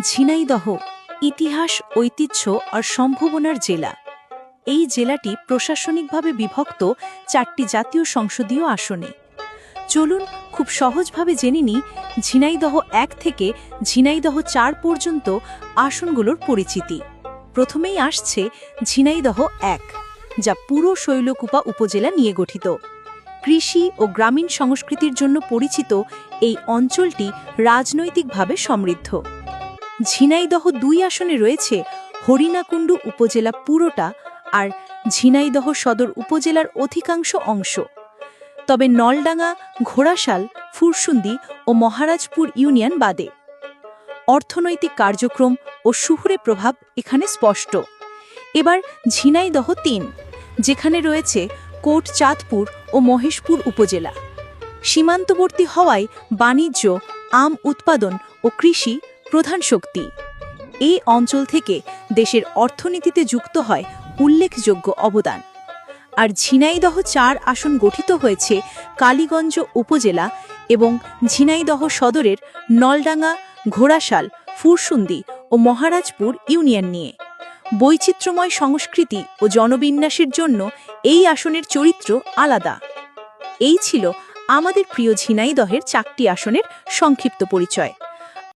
ঝিনাইদহ ইতিহাস, ঐতিহ্য আর সম্ভাবনার জেলা। এই জেলাটি প্রশাসনিকভাবে বিভক্ত 4টি জাতীয় সংসদীয় আসনে। চলুন খুব সহজভাবে জেনে নিই ঝিনাইদহ 1 থেকে ঝিনাইদহ 4 পর্যন্ত আসনগুলোর পরিচিতি। প্রথমেই আসছে ঝিনাইদহ 1, যা পুরো শৈলকুপা উপজেলা নিয়ে গঠিত। কৃষি ও গ্রামীণ সংস্কৃতির জন্য পরিচিত এই অঞ্চলটি রাজনৈতিকভাবে সমৃদ্ধ। ঝিনাইদহ 2 আসনে রয়েছে হরিণাকুণ্ডু উপজেলা পুরোটা আর ঝিনাইদহ সদর উপজেলার অধিকাংশ অংশ। তবে নলডাঙ্গা, ঘোড়াশাল, ফুরসুন্দি ও মহারাজপুর ইউনিয়ন বাদে। অর্থনৈতিক কার্যক্রম ও শহুরে প্রভাব এখানে স্পষ্ট। এবার ঝিনাইদহ 3, যেখানে রয়েছে কোট চাঁদপুর ও মহেশপুর উপজেলা। সীমান্তবর্তী হওয়ায় বাণিজ্য, আম উৎপাদন ও কৃষি প্রধান শক্তি। এই অঞ্চল থেকে দেশের অর্থনীতিতে যুক্ত হয় উল্লেখযোগ্য অবদান। আর ঝিনাইদহ 4 আসন গঠিত হয়েছে কালীগঞ্জ উপজেলা এবং ঝিনাইদহ সদরের নলডাঙ্গা, ঘোড়াশাল, ফুরসুন্দি ও মহারাজপুর ইউনিয়ন নিয়ে। বৈচিত্র্যময় সংস্কৃতি ও জনবিন্যাসের জন্য এই আসনের চরিত্র আলাদা। এই ছিল আমাদের প্রিয় ঝিনাইদহের 4টি আসনের সংক্ষিপ্ত পরিচয়।